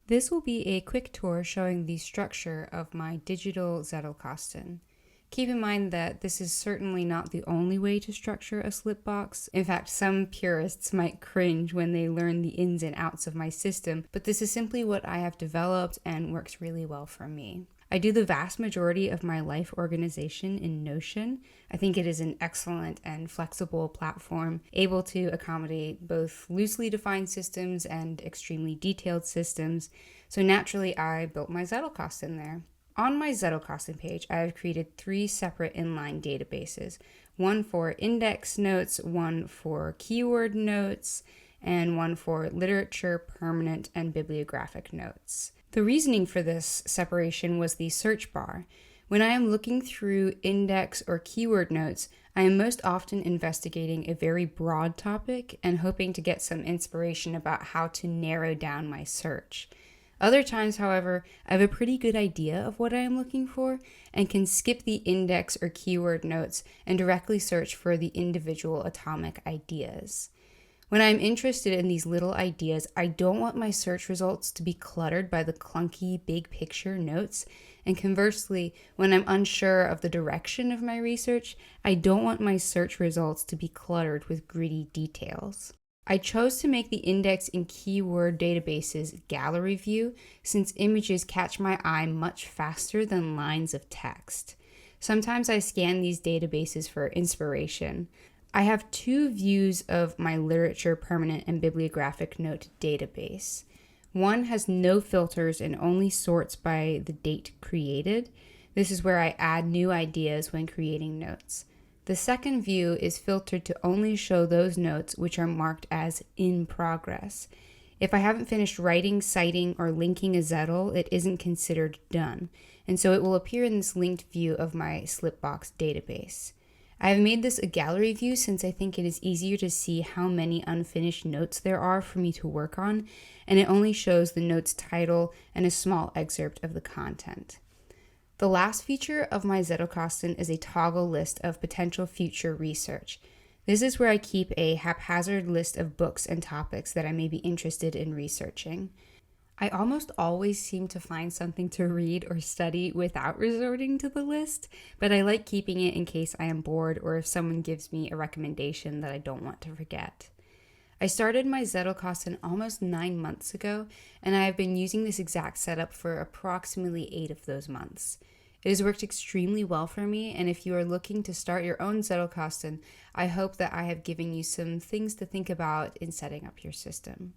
This will be a quick tour showing the structure of my digital Zettelkasten. Keep in mind that this is certainly not the only way to structure a slip box. In fact, some purists might cringe when they learn the ins and outs of my system, but this is simply what I have developed and works really well for me. I do the vast majority of my life organization in Notion. I think it is an excellent and flexible platform, able to accommodate both loosely defined systems and extremely detailed systems. So naturally, I built my Zettelkasten there. On my Zettelkasten page, I have created 3 separate inline databases, one for index notes, one for keyword notes, and one for literature, permanent, and bibliographic notes. The reasoning for this separation was the search bar. When I am looking through index or keyword notes, I am most often investigating a very broad topic and hoping to get some inspiration about how to narrow down my search. Other times, however, I have a pretty good idea of what I am looking for and can skip the index or keyword notes and directly search for the individual atomic ideas. When I'm interested in these little ideas, I don't want my search results to be cluttered by the clunky big picture notes. And conversely, when I'm unsure of the direction of my research, I don't want my search results to be cluttered with gritty details. I chose to make the index and keyword databases gallery view since images catch my eye much faster than lines of text. Sometimes I scan these databases for inspiration. I have 2 views of my literature, permanent, and bibliographic note database. One has no filters and only sorts by the date created. This is where I add new ideas when creating notes. The second view is filtered to only show those notes which are marked as in progress. If I haven't finished writing, citing, or linking a Zettel, it isn't considered done, and so it will appear in this linked view of my Slipbox database. I have made this a gallery view since I think it is easier to see how many unfinished notes there are for me to work on, and it only shows the note's title and a small excerpt of the content. The last feature of my Zettelkasten is a toggle list of potential future research. This is where I keep a haphazard list of books and topics that I may be interested in researching. I almost always seem to find something to read or study without resorting to the list, but I like keeping it in case I am bored or if someone gives me a recommendation that I don't want to forget. I started my Zettelkasten almost 9 months ago, and I have been using this exact setup for approximately 8 of those months. It has worked extremely well for me, and if you are looking to start your own Zettelkasten, I hope that I have given you some things to think about in setting up your system.